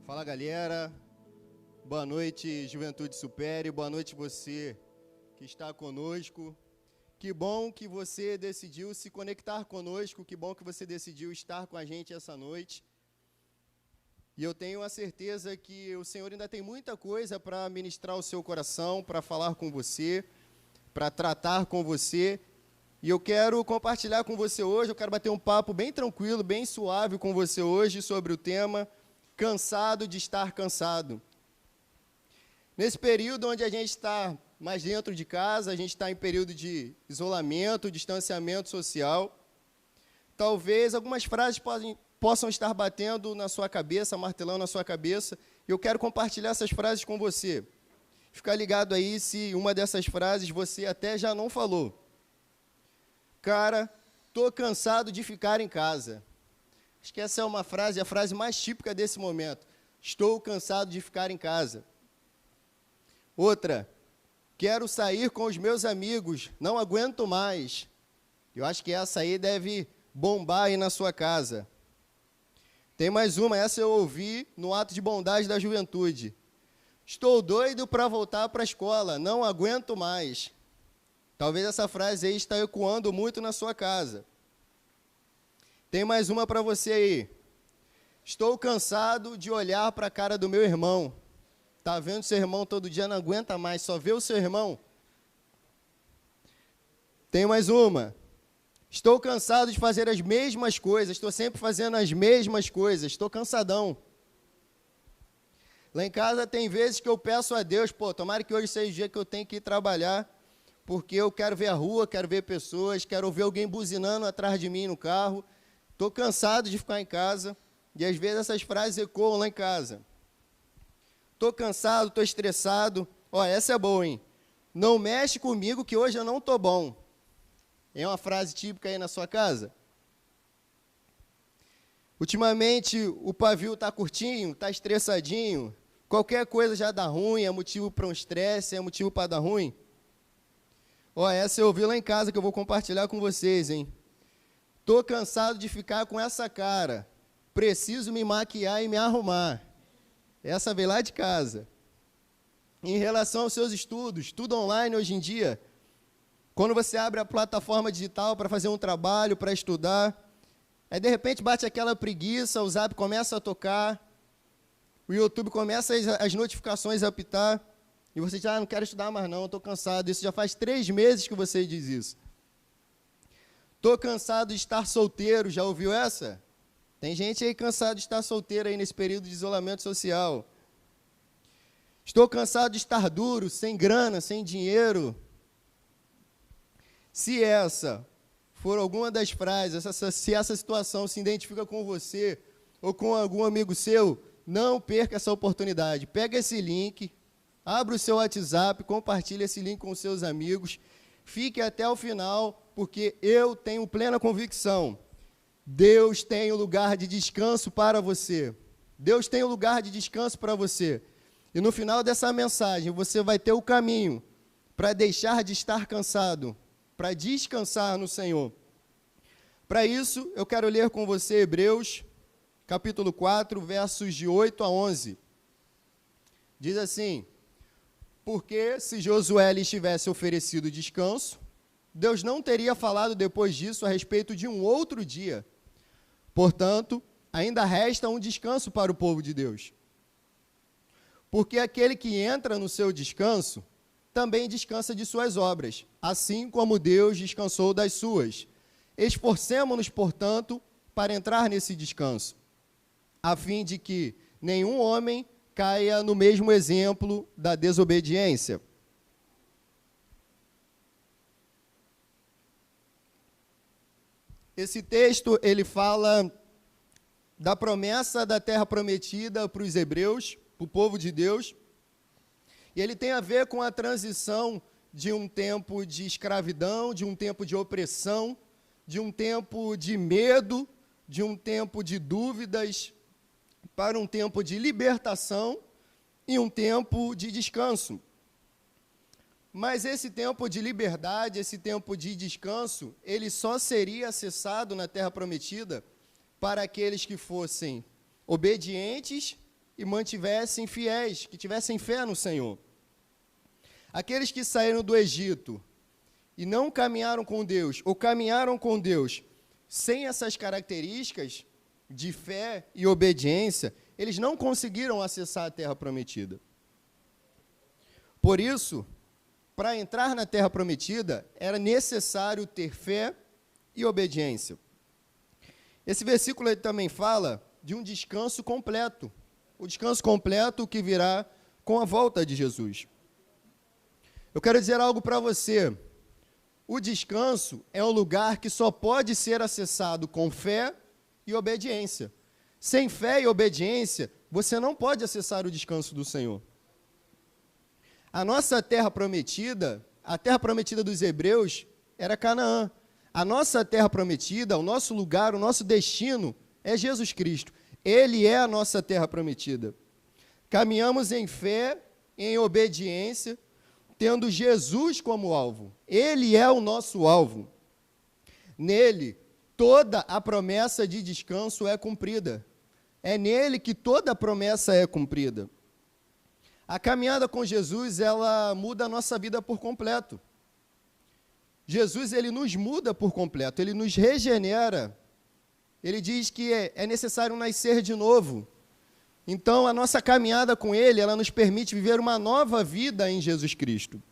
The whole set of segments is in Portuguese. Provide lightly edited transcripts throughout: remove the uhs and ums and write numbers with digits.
Fala, galera, boa noite, Juventude Supere, boa noite você que está conosco. Que bom que você decidiu se conectar conosco, que bom que você decidiu estar com a gente essa noite. E eu tenho a certeza que o Senhor ainda tem muita coisa para ministrar ao seu coração, para falar com você, para tratar com você. E eu quero compartilhar com você hoje, eu quero bater um papo bem tranquilo, bem suave com você hoje sobre o tema cansado de estar cansado. Nesse período onde a gente está mais dentro de casa, a gente está em período de isolamento, distanciamento social, talvez algumas frases possam estar batendo na sua cabeça, martelando na sua cabeça, e eu quero compartilhar essas frases com você. Fica ligado aí se uma dessas frases você até já não falou. Cara, tô cansado de ficar em casa. Acho que essa é uma frase, a frase mais típica desse momento. Estou cansado de ficar em casa. Outra, quero sair com os meus amigos, não aguento mais. Eu acho que essa aí deve bombar aí na sua casa. Tem mais uma, essa eu ouvi no ato de bondade da juventude. Estou doido para voltar para a escola, não aguento mais. Talvez essa frase aí está ecoando muito na sua casa. Tem mais uma para você aí. Estou cansado de olhar para a cara do meu irmão. Tá vendo seu irmão todo dia, não aguenta mais, só vê o seu irmão. Tem mais uma. Estou cansado de fazer as mesmas coisas, estou sempre fazendo as mesmas coisas, estou cansadão. Lá em casa tem vezes que eu peço a Deus, tomara que hoje seja o dia que eu tenho que ir trabalhar, porque eu quero ver a rua, quero ver pessoas, quero ouvir alguém buzinando atrás de mim no carro. Estou cansado de ficar em casa, e às vezes essas frases ecoam lá em casa. Estou cansado, estou estressado. Essa é boa, hein? Não mexe comigo que hoje eu não estou bom. É uma frase típica aí na sua casa? Ultimamente o pavio está curtinho, está estressadinho. Qualquer coisa já dá ruim, é motivo para um estresse, é motivo para dar ruim. Essa eu ouvi lá em casa que eu vou compartilhar com vocês, hein? Estou cansado de ficar com essa cara. Preciso me maquiar e me arrumar. Essa veio lá de casa. Em relação aos seus estudos, tudo online hoje em dia, quando você abre a plataforma digital para fazer um trabalho, para estudar, aí de repente bate aquela preguiça, o Zap começa a tocar, o YouTube começa as notificações a apitar, e você já não quero estudar mais não, estou cansado. Isso já faz 3 meses que você diz isso. Estou cansado de estar solteiro, já ouviu essa? Tem gente aí cansado de estar solteiro aí nesse período de isolamento social. Estou cansado de estar duro, sem grana, sem dinheiro. Se essa for alguma das frases, se essa situação se identifica com você ou com algum amigo seu, não perca essa oportunidade. Pega esse link, abra o seu WhatsApp, compartilhe esse link com os seus amigos, fique até o final, porque eu tenho plena convicção. Deus tem um lugar de descanso para você. Deus tem um lugar de descanso para você. E no final dessa mensagem, você vai ter o caminho para deixar de estar cansado, para descansar no Senhor. Para isso, eu quero ler com você Hebreus, capítulo 4, versos de 8 a 11. Diz assim: porque se Josué lhes tivesse oferecido descanso, Deus não teria falado depois disso a respeito de um outro dia. Portanto, ainda resta um descanso para o povo de Deus. Porque aquele que entra no seu descanso, também descansa de suas obras, assim como Deus descansou das suas. Esforcemo-nos, portanto, para entrar nesse descanso, a fim de que nenhum homem caia no mesmo exemplo da desobediência. Esse texto, ele fala da promessa da terra prometida para os hebreus, para o povo de Deus, e ele tem a ver com a transição de um tempo de escravidão, de um tempo de opressão, de um tempo de medo, de um tempo de dúvidas, para um tempo de libertação e um tempo de descanso. Mas esse tempo de liberdade, esse tempo de descanso, ele só seria acessado na Terra Prometida para aqueles que fossem obedientes e mantivessem fiéis, que tivessem fé no Senhor. Aqueles que saíram do Egito e não caminharam com Deus, ou caminharam com Deus sem essas características de fé e obediência, eles não conseguiram acessar a terra prometida. Por isso, para entrar na terra prometida, era necessário ter fé e obediência. Esse versículo aí também fala de um descanso completo. O descanso completo que virá com a volta de Jesus. Eu quero dizer algo para você. O descanso é um lugar que só pode ser acessado com fé e obediência. Sem fé e obediência, você não pode acessar o descanso do Senhor. A nossa terra prometida, a terra prometida dos hebreus, era Canaã. A nossa terra prometida, o nosso lugar, o nosso destino é Jesus Cristo. Ele é a nossa terra prometida. Caminhamos em fé, em obediência, tendo Jesus como alvo. Ele é o nosso alvo. Nele, toda a promessa de descanso é cumprida. É nele que toda a promessa é cumprida. A caminhada com Jesus, ela muda a nossa vida por completo. Jesus, ele nos muda por completo, ele nos regenera. Ele diz que é necessário nascer de novo. Então, a nossa caminhada com ele, ela nos permite viver uma nova vida em Jesus Cristo.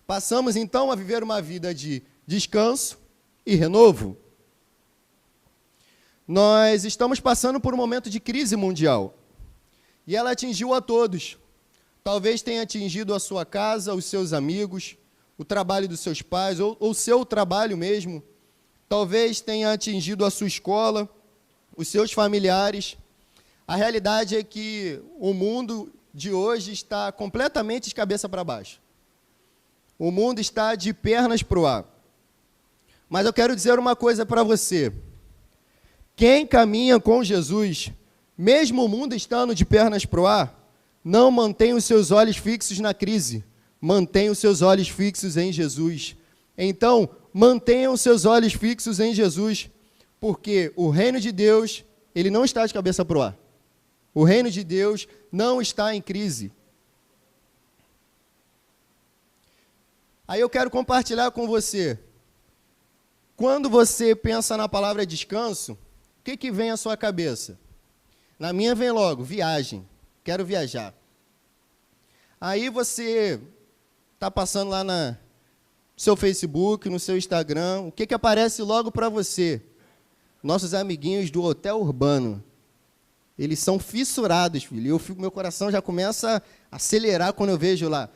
Passamos, então, a viver uma vida de descanso e renovo. Nós estamos passando por um momento de crise mundial. E ela atingiu a todos. Talvez tenha atingido a sua casa, os seus amigos, o trabalho dos seus pais, ou o seu trabalho mesmo. Talvez tenha atingido a sua escola, os seus familiares. A realidade é que o mundo de hoje está completamente de cabeça para baixo. O mundo está de pernas para o ar. Mas eu quero dizer uma coisa para você. Quem caminha com Jesus, mesmo o mundo estando de pernas para o ar, não mantém os seus olhos fixos na crise, mantém os seus olhos fixos em Jesus. Então, mantenham os seus olhos fixos em Jesus, porque o reino de Deus, ele não está de cabeça para o ar. O reino de Deus não está em crise. Aí eu quero compartilhar com você. Quando você pensa na palavra descanso, o que vem à sua cabeça? Na minha vem logo, viagem. Quero viajar. Aí você está passando lá no seu Facebook, no seu Instagram, o que aparece logo para você? Nossos amiguinhos do Hotel Urbano. Eles são fissurados, filho. Meu coração já começa a acelerar quando eu vejo lá.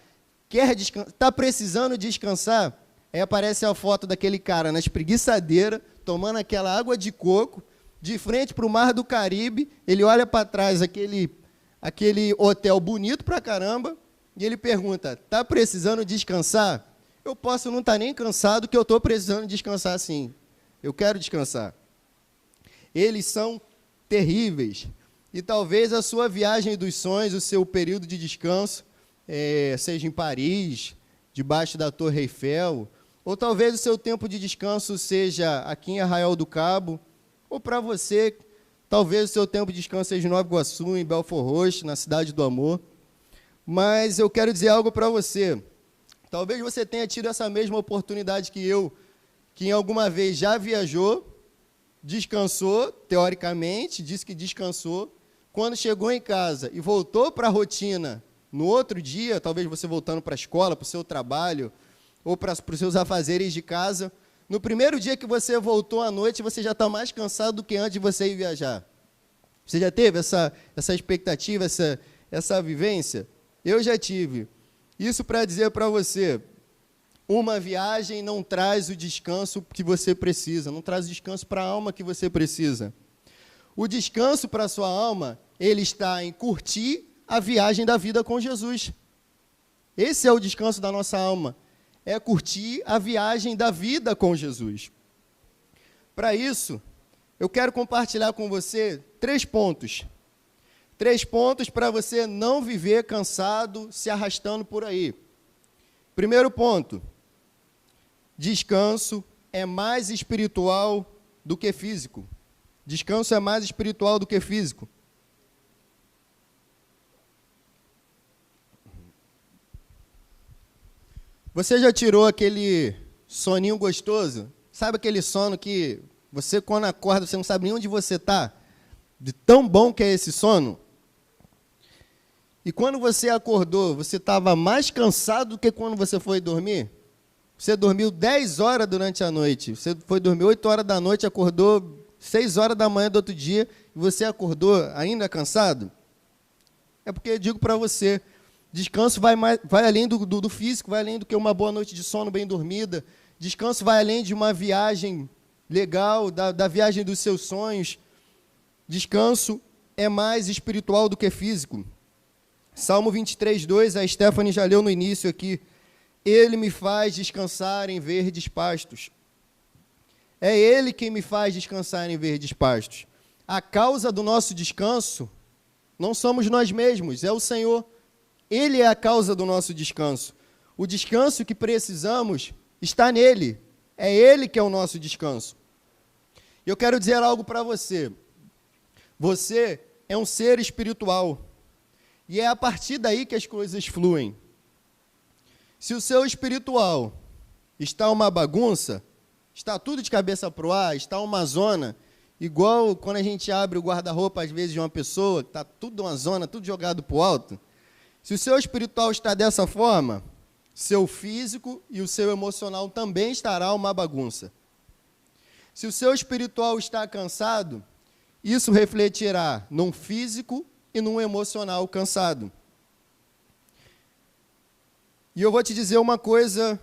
Quer descansar? Está precisando descansar? Aí aparece a foto daquele cara na espreguiçadeira, tomando aquela água de coco, de frente para o Mar do Caribe. Ele olha para trás, aquele hotel bonito pra caramba, e ele pergunta, está precisando descansar? Eu posso não estar nem cansado, que eu estou precisando descansar sim. Eu quero descansar. Eles são terríveis. E talvez a sua viagem dos sonhos, o seu período de descanso, seja em Paris, debaixo da Torre Eiffel, ou talvez o seu tempo de descanso seja aqui em Arraial do Cabo, ou para você, talvez o seu tempo de descanso seja em Nova Iguaçu, em Belfort Roxo, na Cidade do Amor. Mas eu quero dizer algo para você. Talvez você tenha tido essa mesma oportunidade que eu, que em alguma vez já viajou, descansou, teoricamente, disse que descansou. Quando chegou em casa e voltou para a rotina, no outro dia, talvez você voltando para a escola, para o seu trabalho, ou para os seus afazeres de casa, no primeiro dia que você voltou à noite, você já está mais cansado do que antes de você ir viajar. Você já teve essa expectativa, essa vivência? Eu já tive. Isso para dizer para você, uma viagem não traz o descanso que você precisa, não traz o descanso para a alma que você precisa. O descanso para a sua alma, ele está em curtir a viagem da vida com Jesus. Esse é o descanso da nossa alma, é curtir a viagem da vida com Jesus. Para isso, eu quero compartilhar com você 3 pontos. 3 pontos para você não viver cansado, se arrastando por aí. Primeiro ponto, descanso é mais espiritual do que físico. Descanso é mais espiritual do que físico. Você já tirou aquele soninho gostoso? Sabe aquele sono que você, quando acorda, você não sabe nem onde você está? De tão bom que é esse sono? E quando você acordou, você estava mais cansado do que quando você foi dormir? Você dormiu 10 horas durante a noite. Você foi dormir 8 horas da noite, acordou 6 horas da manhã do outro dia, e você acordou ainda cansado? É porque eu digo para você, descanso vai além do físico, vai além do que uma boa noite de sono bem dormida. Descanso vai além de uma viagem legal, da viagem dos seus sonhos. Descanso é mais espiritual do que físico. Salmo 23, 2, a Stephanie já leu no início aqui. Ele me faz descansar em verdes pastos. É Ele quem me faz descansar em verdes pastos. A causa do nosso descanso não somos nós mesmos, é o Senhor. Ele é a causa do nosso descanso. O descanso que precisamos está nele. É Ele que é o nosso descanso. Eu quero dizer algo para você. Você é um ser espiritual. E é a partir daí que as coisas fluem. Se o seu espiritual está uma bagunça, está tudo de cabeça para o ar, está uma zona, igual quando a gente abre o guarda-roupa, às vezes, de uma pessoa, está tudo uma zona, tudo jogado para o alto. Se o seu espiritual está dessa forma, seu físico e o seu emocional também estará uma bagunça. Se o seu espiritual está cansado, isso refletirá num físico e num emocional cansado. E eu vou te dizer uma coisa,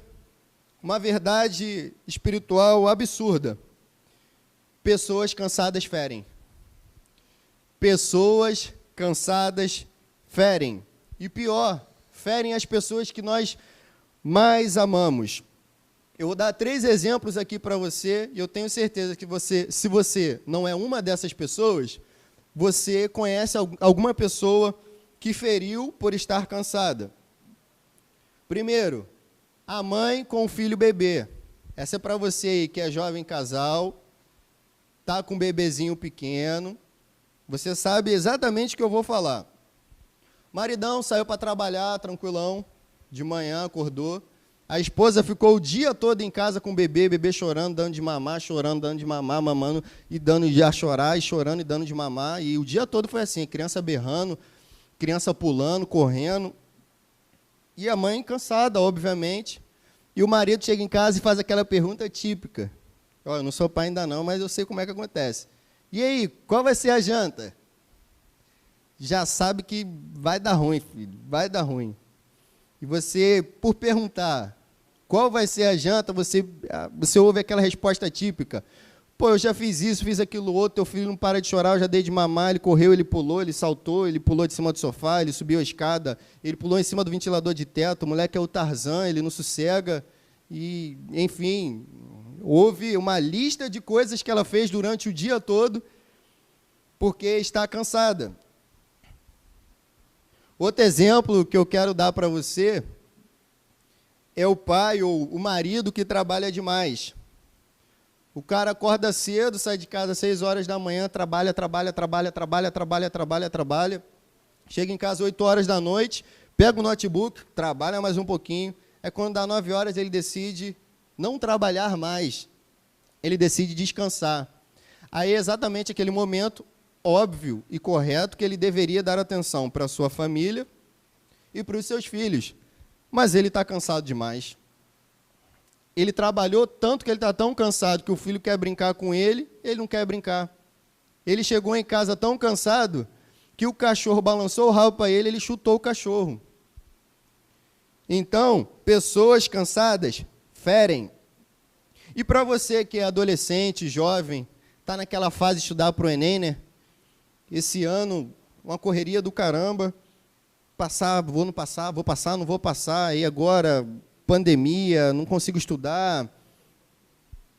uma verdade espiritual absurda. Pessoas cansadas ferem. Pessoas cansadas ferem. E pior, ferem as pessoas que nós mais amamos. Eu vou dar 3 exemplos aqui para você, e eu tenho certeza que você, se você não é uma dessas pessoas, você conhece alguma pessoa que feriu por estar cansada. Primeiro, a mãe com o filho bebê. Essa é para você aí que é jovem casal, está com um bebezinho pequeno, você sabe exatamente o que eu vou falar. Maridão saiu para trabalhar, tranquilão, de manhã acordou, a esposa ficou o dia todo em casa com o bebê chorando, dando de mamar, chorando, dando de mamar, mamando e dando de chorar, e chorando e dando de mamar, e o dia todo foi assim, criança berrando, criança pulando, correndo, e a mãe cansada, obviamente, e o marido chega em casa e faz aquela pergunta típica. Ó, eu não sou pai ainda não, mas eu sei como é que acontece. E aí, qual vai ser a janta? Já sabe que vai dar ruim, filho, vai dar ruim. E você, por perguntar qual vai ser a janta, você ouve aquela resposta típica. Pô, eu já fiz isso, fiz aquilo outro, teu filho não para de chorar, eu já dei de mamar, ele correu, ele pulou, ele saltou, ele pulou de cima do sofá, ele subiu a escada, ele pulou em cima do ventilador de teto, o moleque é o Tarzan, ele não sossega, e, enfim, houve uma lista de coisas que ela fez durante o dia todo, porque está cansada. Outro exemplo que eu quero dar para você é o pai ou o marido que trabalha demais. O cara acorda cedo, sai de casa às 6 horas da manhã, trabalha, chega em casa às 8 horas da noite, pega o notebook, trabalha mais um pouquinho, aí quando dá 9 horas ele decide não trabalhar mais, ele decide descansar. Aí é exatamente aquele momento óbvio e correto que ele deveria dar atenção para a sua família e para os seus filhos, mas ele está cansado demais. Ele trabalhou tanto que ele está tão cansado que o filho quer brincar com ele, ele não quer brincar. Ele chegou em casa tão cansado que o cachorro balançou o rabo para ele, ele chutou o cachorro. Então, pessoas cansadas ferem. E para você que é adolescente, jovem, está naquela fase de estudar para o Enem, né? Esse ano, uma correria do caramba, não vou passar, e agora, pandemia, não consigo estudar,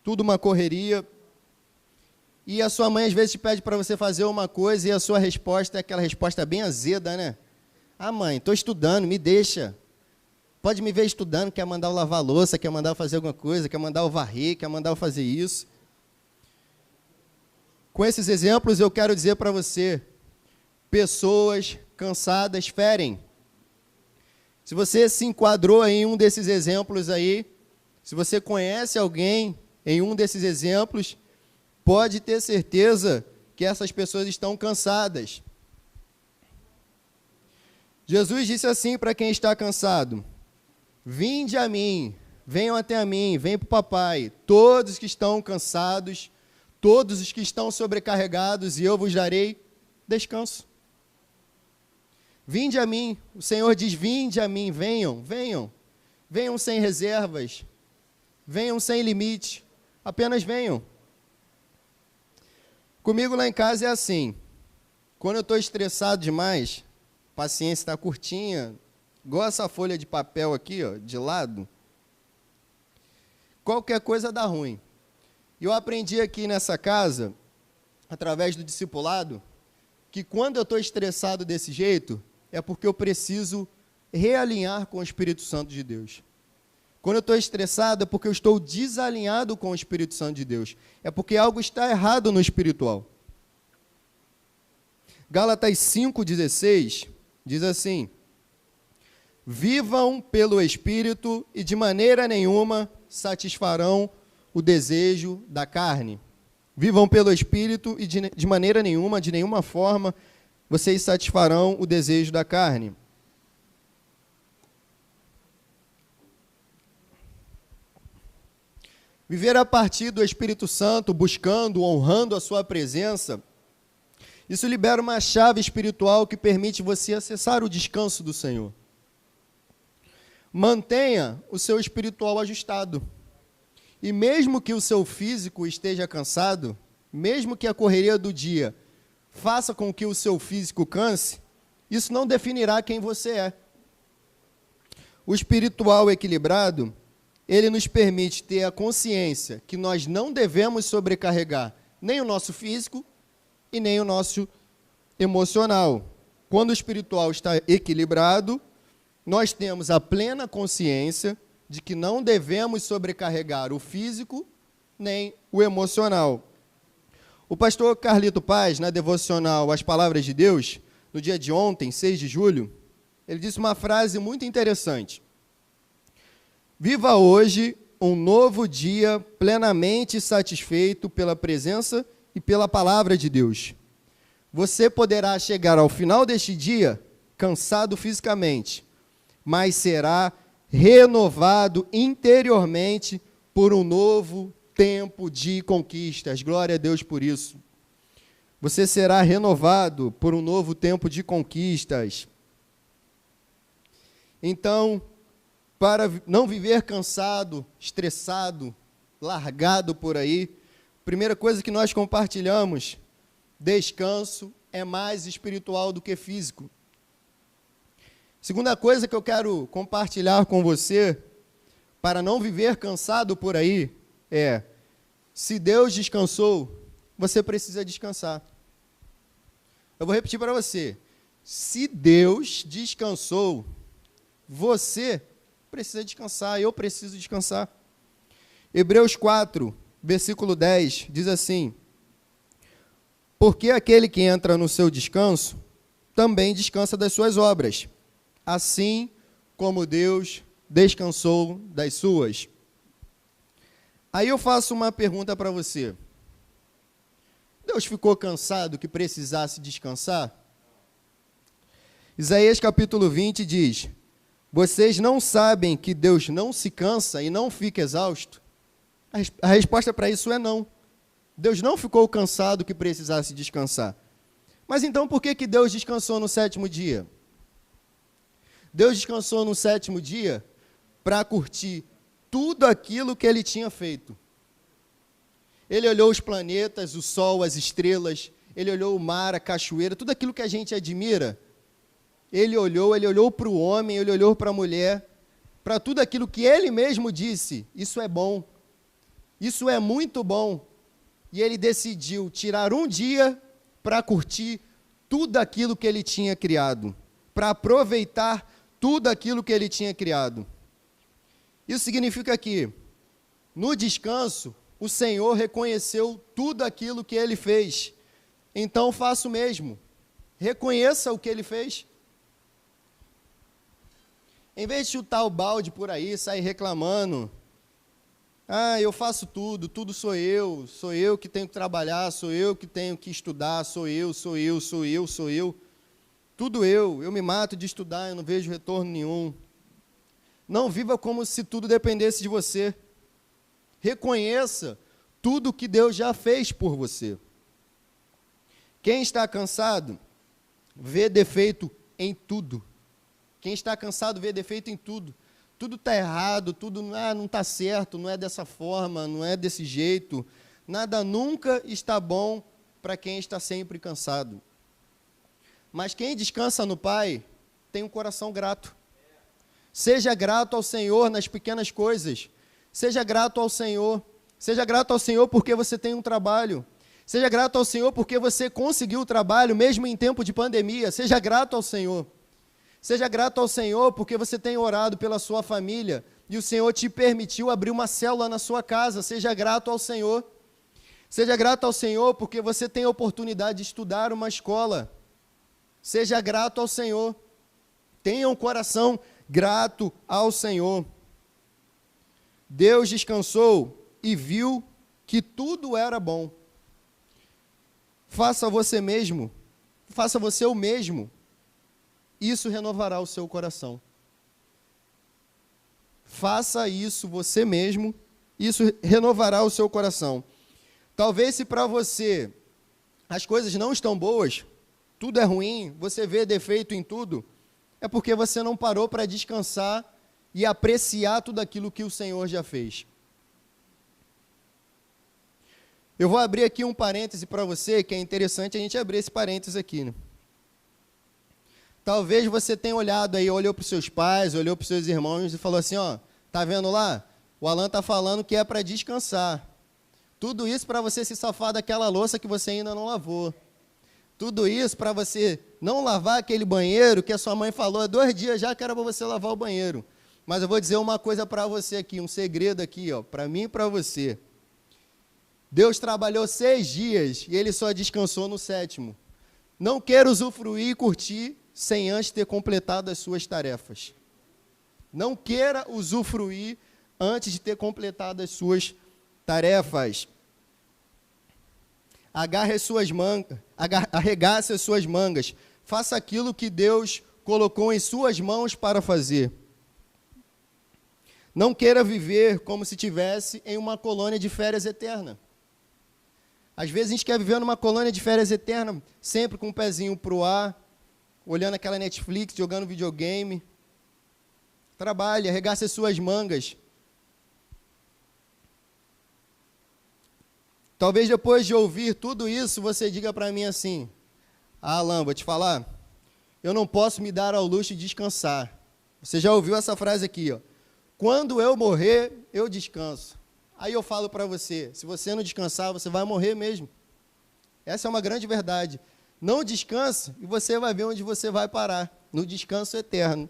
tudo uma correria. E a sua mãe, às vezes, te pede para você fazer uma coisa, e a sua resposta é aquela resposta bem azeda, né? Ah, mãe, estou estudando, me deixa. Pode me ver estudando, quer mandar eu lavar a louça, quer mandar eu fazer alguma coisa, quer mandar eu varrer, quer mandar eu fazer isso. Com esses exemplos, eu quero dizer para você, pessoas cansadas ferem. Se você se enquadrou em um desses exemplos aí, se você conhece alguém em um desses exemplos, pode ter certeza que essas pessoas estão cansadas. Jesus disse assim para quem está cansado: vinde a mim, venham até a mim, venham para o papai, todos que estão cansados, todos os que estão sobrecarregados, e eu vos darei descanso. Vinde a mim, o Senhor diz: vinde a mim, venham, venham, venham sem reservas, venham sem limite, apenas venham. Comigo lá em casa é assim, quando eu estou estressado demais, paciência está curtinha, igual essa folha de papel aqui, ó, de lado, qualquer coisa dá ruim. E eu aprendi aqui nessa casa, através do discipulado, que quando eu estou estressado desse jeito, é porque eu preciso realinhar com o Espírito Santo de Deus. Quando eu estou estressado, é porque eu estou desalinhado com o Espírito Santo de Deus. É porque algo está errado no espiritual. Gálatas 5,16 diz assim: vivam pelo Espírito e de maneira nenhuma satisfarão o desejo da carne. Vivam pelo Espírito e de maneira nenhuma, de nenhuma forma, vocês satisfarão o desejo da carne. Viver a partir do Espírito Santo, buscando, honrando a sua presença, isso libera uma chave espiritual que permite você acessar o descanso do Senhor. Mantenha o seu espiritual ajustado. E mesmo que o seu físico esteja cansado, mesmo que a correria do dia faça com que o seu físico canse, isso não definirá quem você é. O espiritual equilibrado, ele nos permite ter a consciência que nós não devemos sobrecarregar nem o nosso físico e nem o nosso emocional. Quando o espiritual está equilibrado, nós temos a plena consciência de que não devemos sobrecarregar o físico nem o emocional. O pastor Carlito Paz, na devocional As Palavras de Deus, no dia de ontem, 6 de julho, ele disse uma frase muito interessante: viva hoje um novo dia plenamente satisfeito pela presença e pela palavra de Deus. Você poderá chegar ao final deste dia cansado fisicamente, mas será renovado interiormente por um novo tempo de conquistas. Glória a Deus por isso. Você será renovado por um novo tempo de conquistas. Então, para não viver cansado, estressado, largado por aí, primeira coisa que nós compartilhamos: descanso é mais espiritual do que físico. Segunda coisa que eu quero compartilhar com você, para não viver cansado por aí, é: se Deus descansou, você precisa descansar. Eu vou repetir para você: se Deus descansou, você precisa descansar, eu preciso descansar. Hebreus 4, versículo 10, diz assim: porque aquele que entra no seu descanso, também descansa das suas obras, assim como Deus descansou das suas. Aí eu faço uma pergunta para você: Deus ficou cansado que precisasse descansar? Isaías capítulo 20 diz: vocês não sabem que Deus não se cansa e não fica exausto? A resposta para isso é não. Deus não ficou cansado que precisasse descansar. Mas então por que Deus descansou no sétimo dia? Deus descansou no sétimo dia para curtir tudo aquilo que Ele tinha feito. Ele olhou os planetas, o sol, as estrelas, Ele olhou o mar, a cachoeira, tudo aquilo que a gente admira. Ele olhou para o homem, Ele olhou para a mulher, para tudo aquilo que Ele mesmo disse: isso é bom, isso é muito bom. E Ele decidiu tirar um dia para curtir tudo aquilo que Ele tinha criado, para aproveitar tudo aquilo que Ele tinha criado. Isso significa que, no descanso, o Senhor reconheceu tudo aquilo que Ele fez. Então faça o mesmo. Reconheça o que Ele fez. Em vez de chutar o balde por aí, sair reclamando, eu faço tudo, tudo sou eu que tenho que trabalhar, sou eu que tenho que estudar, sou eu, tudo eu me mato de estudar, eu não vejo retorno nenhum. Não viva como se tudo dependesse de você. Reconheça tudo que Deus já fez por você. Quem está cansado, vê defeito em tudo. Quem está cansado, vê defeito em tudo. Tudo está errado, tudo não está certo, não é dessa forma, não é desse jeito. Nada nunca está bom para quem está sempre cansado. Mas quem descansa no Pai, tem um coração grato. Seja grato ao Senhor nas pequenas coisas. Seja grato ao Senhor. Seja grato ao Senhor porque você tem um trabalho. Seja grato ao Senhor porque você conseguiu o trabalho, mesmo em tempo de pandemia. Seja grato ao Senhor. Seja grato ao Senhor porque você tem orado pela sua família e o Senhor te permitiu abrir uma célula na sua casa. Seja grato ao Senhor. Seja grato ao Senhor porque você tem a oportunidade de estudar uma escola. Seja grato ao Senhor. Tenha um coração grato ao Senhor. Deus descansou e viu que tudo era bom. Faça você mesmo, faça você o mesmo. Isso renovará o seu coração. Faça isso você mesmo, isso renovará o seu coração. Talvez se para você as coisas não estão boas, tudo é ruim, você vê defeito em tudo, é porque você não parou para descansar e apreciar tudo aquilo que o Senhor já fez. Eu vou abrir aqui um parêntese para você, que é interessante a gente abrir esse parêntese aqui, né? Talvez você tenha olhado aí, olhou para os seus pais, olhou para os seus irmãos e falou assim, tá vendo lá? O Alan está falando que é para descansar. Tudo isso para você se safar daquela louça que você ainda não lavou. Tudo isso para você não lavar aquele banheiro que a sua mãe falou há 2 dias já que era para você lavar o banheiro. Mas eu vou dizer uma coisa para você aqui, um segredo aqui, para mim e para você. Deus trabalhou 6 dias e Ele só descansou no 7º. Não queira usufruir e curtir sem antes ter completado as suas tarefas. Não queira usufruir antes de ter completado as suas tarefas. Arregace as suas mangas. Faça aquilo que Deus colocou em suas mãos para fazer. Não queira viver como se estivesse em uma colônia de férias eterna. Às vezes a gente quer viver numa colônia de férias eterna, sempre com um pezinho para o ar, olhando aquela Netflix, jogando videogame. Trabalhe, arregace as suas mangas. Talvez depois de ouvir tudo isso, você diga para mim assim, Alan, vou te falar, eu não posso me dar ao luxo de descansar. Você já ouviu essa frase aqui, quando eu morrer, eu descanso. Aí eu falo para você, se você não descansar, você vai morrer mesmo. Essa é uma grande verdade. Não descansa e você vai ver onde você vai parar, no descanso eterno.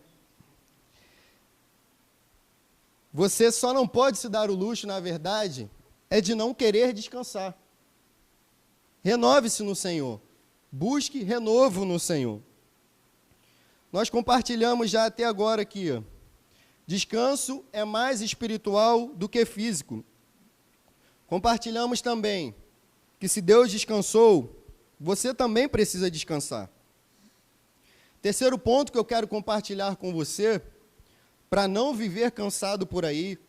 Você só não pode se dar o luxo, na verdade, é de não querer descansar. Renove-se no Senhor. Busque renovo no Senhor. Nós compartilhamos já até agora aqui, descanso é mais espiritual do que físico. Compartilhamos também que se Deus descansou, você também precisa descansar. Terceiro ponto que eu quero compartilhar com você, para não viver cansado por aí,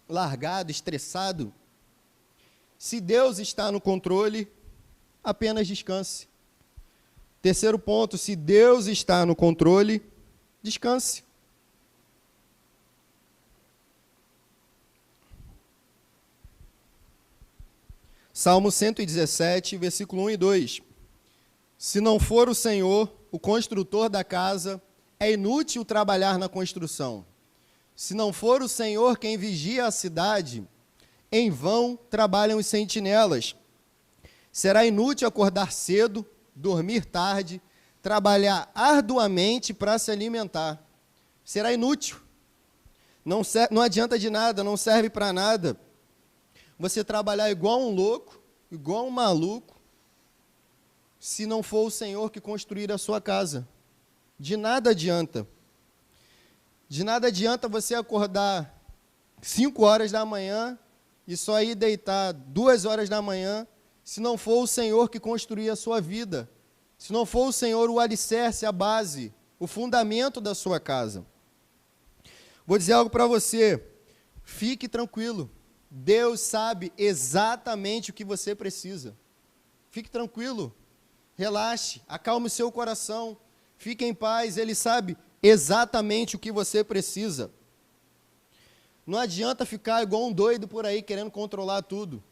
largado, estressado, se Deus está no controle, apenas descanse. Terceiro ponto, se Deus está no controle, descanse. Salmo 117, versículo 1 e 2. Se não for o Senhor, o construtor da casa, é inútil trabalhar na construção. Se não for o Senhor quem vigia a cidade, em vão trabalham os sentinelas. Será inútil acordar cedo, dormir tarde, trabalhar arduamente para se alimentar. Será inútil. Não adianta de nada, não serve para nada. Você trabalhar igual um louco, igual um maluco, se não for o Senhor que construir a sua casa. De nada adianta. De nada adianta você acordar 5 horas da manhã e só ir deitar 2 horas da manhã, se não for o Senhor que construir a sua vida, se não for o Senhor o alicerce, a base, o fundamento da sua casa. Vou dizer algo para você, fique tranquilo, Deus sabe exatamente o que você precisa. Fique tranquilo, relaxe, acalme o seu coração, fique em paz, Ele sabe exatamente o que você precisa. Não adianta ficar igual um doido por aí querendo controlar tudo.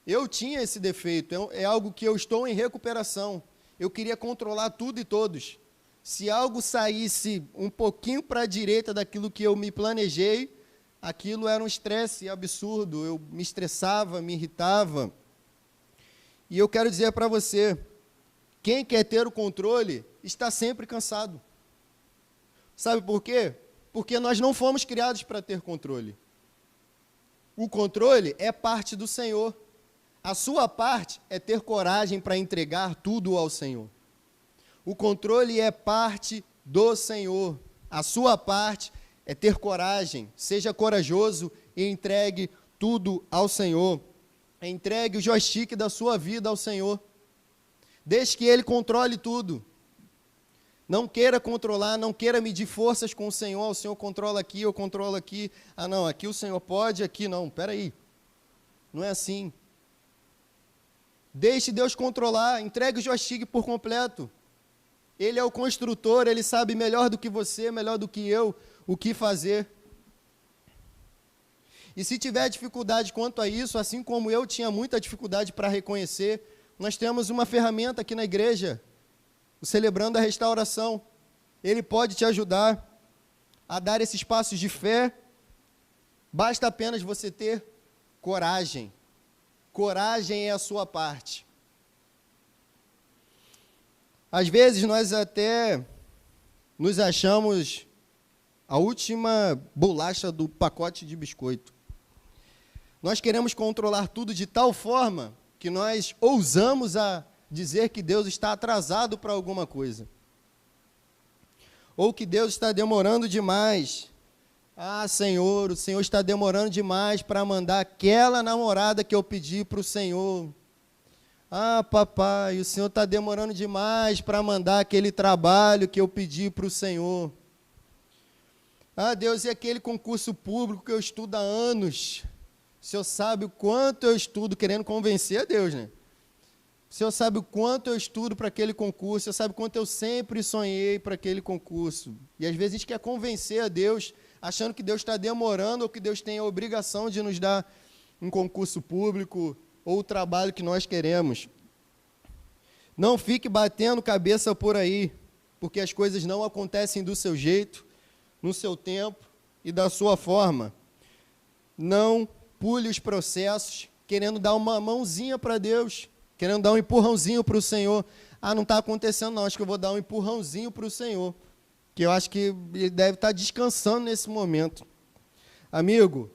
Eu tinha esse defeito, é algo que eu estou em recuperação. Eu queria controlar tudo e todos. Se algo saísse um pouquinho para a direita daquilo que eu me planejei, aquilo era um estresse absurdo, eu me estressava, me irritava. E eu quero dizer para você, quem quer ter o controle está sempre cansado. Sabe por quê? Porque nós não fomos criados para ter controle. O controle é parte do Senhor. A sua parte é ter coragem para entregar tudo ao Senhor. O controle é parte do Senhor. A sua parte é ter coragem. Seja corajoso e entregue tudo ao Senhor. Entregue o joystick da sua vida ao Senhor. Deixe que Ele controle tudo. Não queira controlar, não queira medir forças com o Senhor controla aqui, eu controlo aqui. Ah, não, aqui o Senhor pode, aqui não. Espera aí. Não é assim. Deixe Deus controlar, entregue o joystick por completo. Ele é o construtor, Ele sabe melhor do que você, melhor do que eu, o que fazer. E se tiver dificuldade quanto a isso, assim como eu tinha muita dificuldade para reconhecer, nós temos uma ferramenta aqui na igreja, o Celebrando a Restauração. Ele pode te ajudar a dar esses passos de fé. Basta apenas você ter coragem. Coragem é a sua parte. Às vezes nós até nos achamos a última bolacha do pacote de biscoito. Nós queremos controlar tudo de tal forma que nós ousamos a dizer que Deus está atrasado para alguma coisa. Ou que Deus está demorando demais. Ah, Senhor, o Senhor está demorando demais para mandar aquela namorada que eu pedi para o Senhor. Ah, papai, o Senhor está demorando demais para mandar aquele trabalho que eu pedi para o Senhor. Ah, Deus, e aquele concurso público que eu estudo há anos? O Senhor sabe o quanto eu estudo, querendo convencer a Deus, né? O Senhor sabe o quanto eu estudo para aquele concurso, o Senhor sabe o quanto eu sempre sonhei para aquele concurso. E às vezes a gente quer convencer a Deus, achando que Deus está demorando ou que Deus tem a obrigação de nos dar um concurso público ou o trabalho que nós queremos. Não fique batendo cabeça por aí, porque as coisas não acontecem do seu jeito, no seu tempo e da sua forma. Não pule os processos querendo dar uma mãozinha para Deus, querendo dar um empurrãozinho para o Senhor. Ah, não está acontecendo não, acho que eu vou dar um empurrãozinho para o Senhor, que eu acho que ele deve estar descansando nesse momento. Amigo,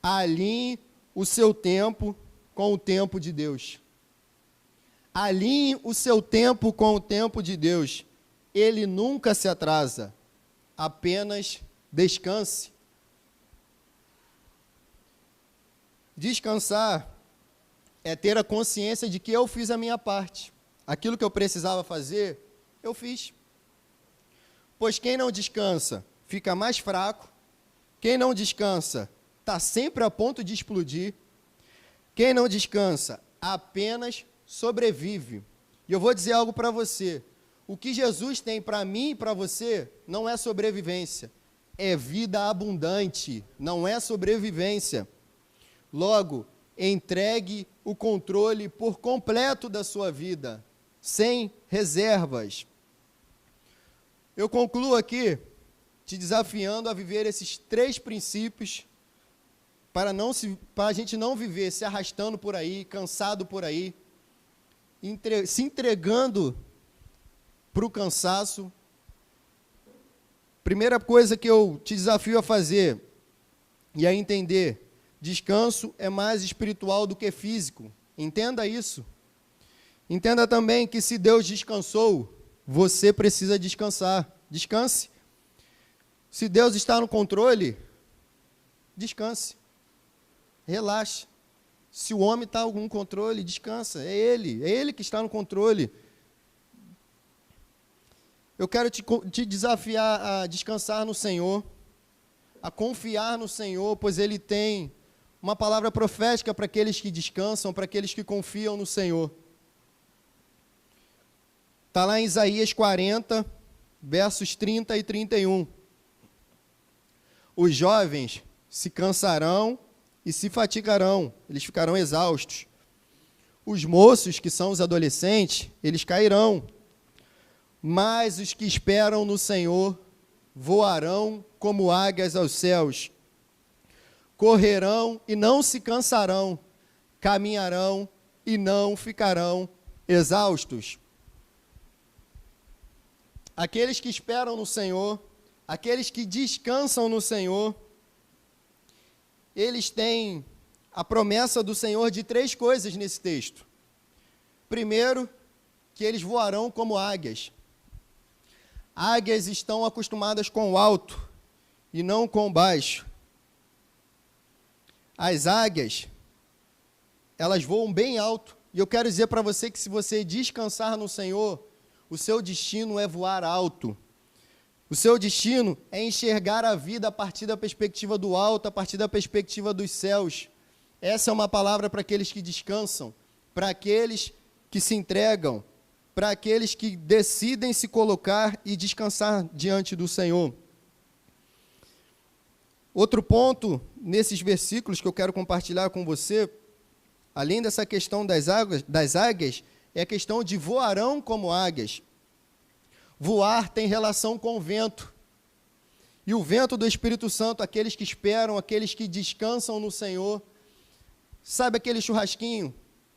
alinhe o seu tempo com o tempo de Deus. Alinhe o seu tempo com o tempo de Deus. Ele nunca se atrasa. Apenas descanse. Descansar é ter a consciência de que eu fiz a minha parte. Aquilo que eu precisava fazer, eu fiz. Pois quem não descansa fica mais fraco. Quem não descansa está sempre a ponto de explodir. Quem não descansa apenas sobrevive. E eu vou dizer algo para você. O que Jesus tem para mim e para você não é sobrevivência. É vida abundante, não é sobrevivência. Logo, entregue o controle por completo da sua vida, sem reservas. Eu concluo aqui te desafiando a viver esses 3 princípios para a gente não viver se arrastando por aí, cansado por aí, se entregando para o cansaço. Primeira coisa que eu te desafio a fazer e a entender: descanso é mais espiritual do que físico. Entenda isso. Entenda também que se Deus descansou, você precisa descansar. Descanse. Se Deus está no controle, descanse, relaxe. Se o homem está no controle, descansa, é Ele que está no controle. Eu quero te desafiar a descansar no Senhor, a confiar no Senhor, pois Ele tem uma palavra profética para aqueles que descansam, para aqueles que confiam no Senhor. Está lá em Isaías 40, versos 30 e 31. Os jovens se cansarão e se fatigarão, eles ficarão exaustos. Os moços, que são os adolescentes, eles cairão. Mas os que esperam no Senhor voarão como águias aos céus. Correrão e não se cansarão, caminharão e não ficarão exaustos. Aqueles que esperam no Senhor, aqueles que descansam no Senhor, eles têm a promessa do Senhor de 3 coisas nesse texto. Primeiro, que eles voarão como águias. Águias estão acostumadas com o alto e não com o baixo. As águias, elas voam bem alto. E eu quero dizer para você que se você descansar no Senhor, o seu destino é voar alto. O seu destino é enxergar a vida a partir da perspectiva do alto, a partir da perspectiva dos céus. Essa é uma palavra para aqueles que descansam, para aqueles que se entregam, para aqueles que decidem se colocar e descansar diante do Senhor. Outro ponto nesses versículos que eu quero compartilhar com você, além dessa questão das águias, é a questão de voarão como águias. Voar tem relação com o vento. E o vento do Espírito Santo, aqueles que esperam, aqueles que descansam no Senhor, sabe aquele churrasquinho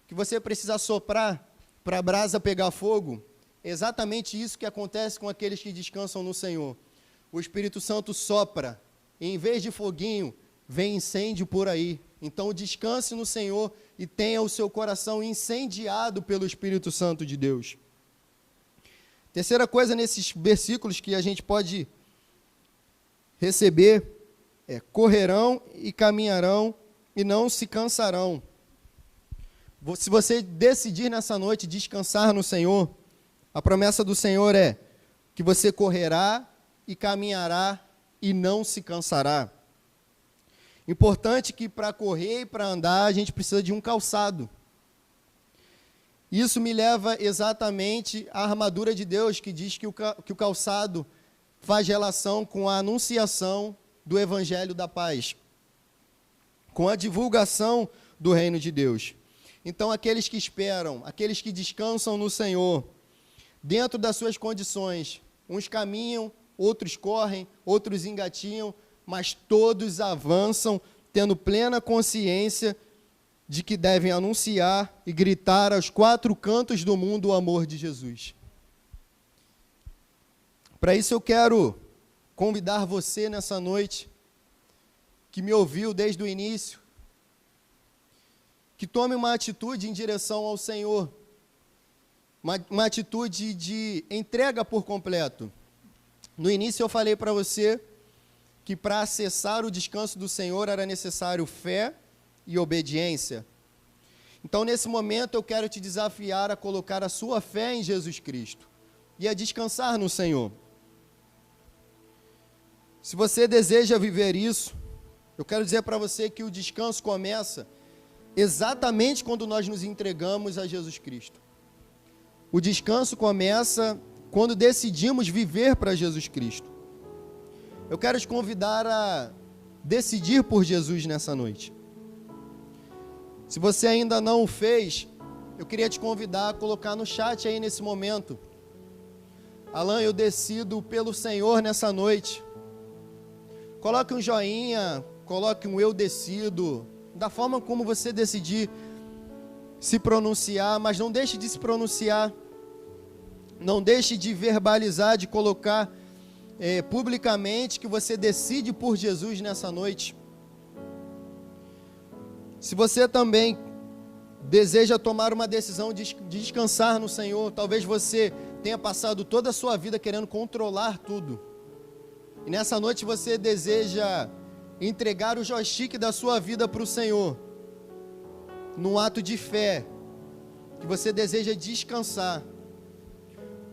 que você precisa soprar para a brasa pegar fogo? É exatamente isso que acontece com aqueles que descansam no Senhor. O Espírito Santo sopra, e em vez de foguinho, vem incêndio por aí. Então descanse no Senhor e tenha o seu coração incendiado pelo Espírito Santo de Deus. Terceira coisa nesses versículos que a gente pode receber é: correrão e caminharão e não se cansarão. Se você decidir nessa noite descansar no Senhor, a promessa do Senhor é que você correrá e caminhará e não se cansará. Importante que para correr e para andar a gente precisa de um calçado. Isso me leva exatamente à armadura de Deus, que diz que o calçado faz relação com a anunciação do Evangelho da paz, com a divulgação do reino de Deus. Então, aqueles que esperam, aqueles que descansam no Senhor, dentro das suas condições, uns caminham, outros correm, outros engatinham, mas todos avançam, tendo plena consciência de que devem anunciar e gritar aos 4 cantos do mundo o amor de Jesus. Para isso eu quero convidar você nessa noite, que me ouviu desde o início, que tome uma atitude em direção ao Senhor, uma atitude de entrega por completo. No início eu falei para você que para acessar o descanso do Senhor era necessário fé e obediência. Então, nesse momento, eu quero te desafiar a colocar a sua fé em Jesus Cristo e a descansar no Senhor. Se você deseja viver isso, eu quero dizer para você que o descanso começa exatamente quando nós nos entregamos a Jesus Cristo. O descanso começa quando decidimos viver para Jesus Cristo. Eu quero te convidar a decidir por Jesus nessa noite. Se você ainda não o fez, eu queria te convidar a colocar no chat aí nesse momento: Alan, eu decido pelo Senhor nessa noite. Coloque um joinha, coloque um eu decido, da forma como você decidir se pronunciar, mas não deixe de se pronunciar, não deixe de verbalizar, de colocar publicamente que você decide por Jesus nessa noite. Se você também deseja tomar uma decisão de descansar no Senhor, talvez você tenha passado toda a sua vida querendo controlar tudo. e nessa noite você deseja entregar o joystick da sua vida para o Senhor, num ato de fé, que você deseja descansar,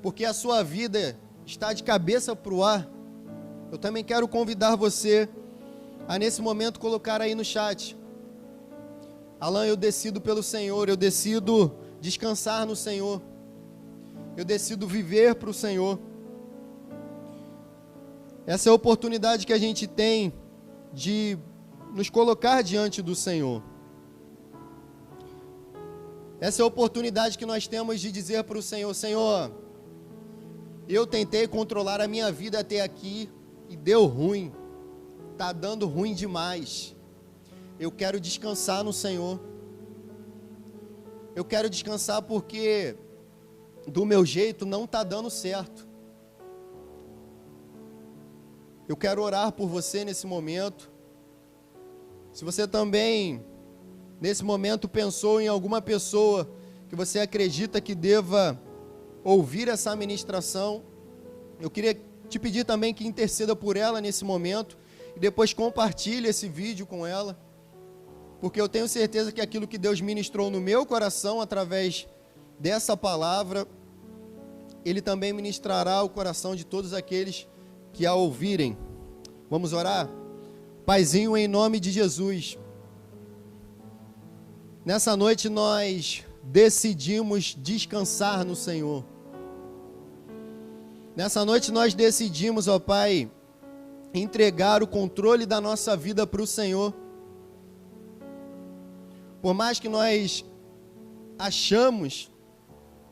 porque a sua vida está de cabeça para o ar, eu também quero convidar você a nesse momento colocar aí no chat: Alan, eu decido pelo Senhor, eu decido descansar no Senhor, eu decido viver para o Senhor. Essa é a oportunidade que a gente tem de nos colocar diante do Senhor. Essa é a oportunidade que nós temos de dizer para o Senhor: Senhor, eu tentei controlar a minha vida até aqui e deu ruim, está dando ruim demais. Eu quero descansar no Senhor. Eu quero descansar porque do meu jeito não está dando certo. Eu quero orar por você nesse momento. Se você também, nesse momento, pensou em alguma pessoa que você acredita que deva ouvir essa ministração, eu queria te pedir também que interceda por ela nesse momento e depois compartilhe esse vídeo com ela, porque eu tenho certeza que aquilo que Deus ministrou no meu coração através dessa palavra, Ele também ministrará o coração de todos aqueles que a ouvirem. Vamos orar? Paizinho, em nome de Jesus, nessa noite nós decidimos descansar no Senhor. Nessa noite nós decidimos, ó Pai, entregar o controle da nossa vida para o Senhor. Por mais que nós achamos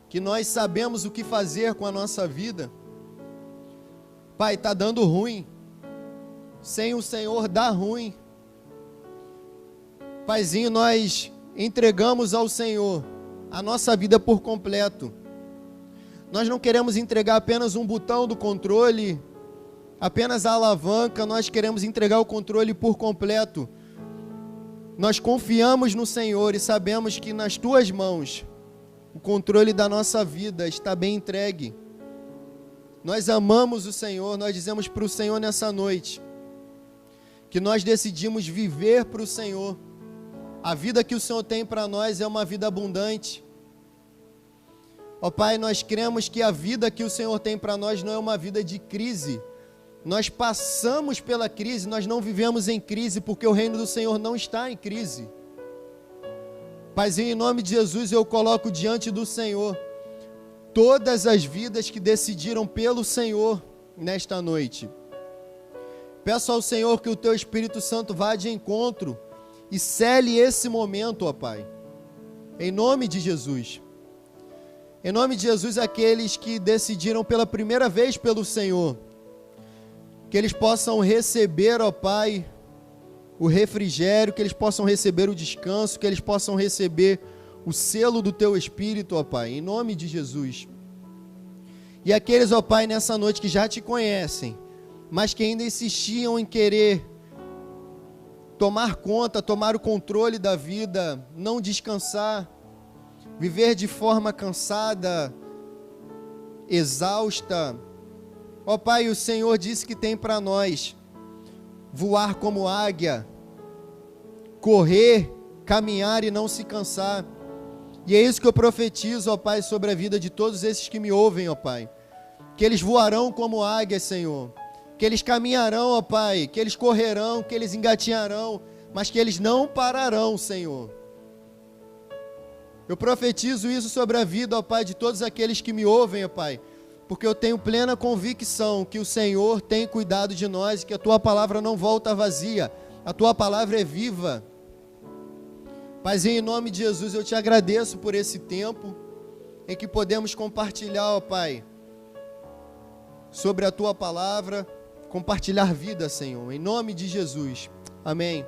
que nós sabemos o que fazer com a nossa vida, Pai, está dando ruim. Sem o Senhor dá ruim. Paizinho, nós entregamos ao Senhor a nossa vida por completo. Nós não queremos entregar apenas um botão do controle, apenas a alavanca, nós queremos entregar o controle por completo. Nós confiamos no Senhor e sabemos que nas Tuas mãos o controle da nossa vida está bem entregue. Nós amamos o Senhor, nós dizemos para o Senhor nessa noite que nós decidimos viver para o Senhor. A vida que o Senhor tem para nós é uma vida abundante. Ó Pai, nós cremos que a vida que o Senhor tem para nós não é uma vida de crise. Nós passamos pela crise, nós não vivemos em crise, porque o reino do Senhor não está em crise. Paizinho, em nome de Jesus, eu coloco diante do Senhor todas as vidas que decidiram pelo Senhor nesta noite. Peço ao Senhor que o Teu Espírito Santo vá de encontro e cele esse momento, ó Pai. Em nome de Jesus. Em nome de Jesus, aqueles que decidiram pela primeira vez pelo Senhor, que eles possam receber, ó Pai, o refrigério, que eles possam receber o descanso, que eles possam receber o selo do Teu Espírito, ó Pai, em nome de Jesus. E aqueles, ó Pai, nessa noite que já Te conhecem, mas que ainda insistiam em querer tomar conta, tomar o controle da vida, não descansar, viver de forma cansada, exausta. Ó Pai, o Senhor disse que tem para nós voar como águia, correr, caminhar e não se cansar. E é isso que eu profetizo, ó Pai, sobre a vida de todos esses que me ouvem, ó Pai. Que eles voarão como águias, Senhor. Que eles caminharão, ó Pai, que eles correrão, que eles engatinharão, mas que eles não pararão, Senhor. Eu profetizo isso sobre a vida, ó Pai, de todos aqueles que me ouvem, ó Pai, porque eu tenho plena convicção que o Senhor tem cuidado de nós e que a Tua palavra não volta vazia, a Tua palavra é viva. Paizinho, em nome de Jesus, eu Te agradeço por esse tempo em que podemos compartilhar, ó Pai, sobre a Tua palavra, compartilhar vida, Senhor, em nome de Jesus. Amém.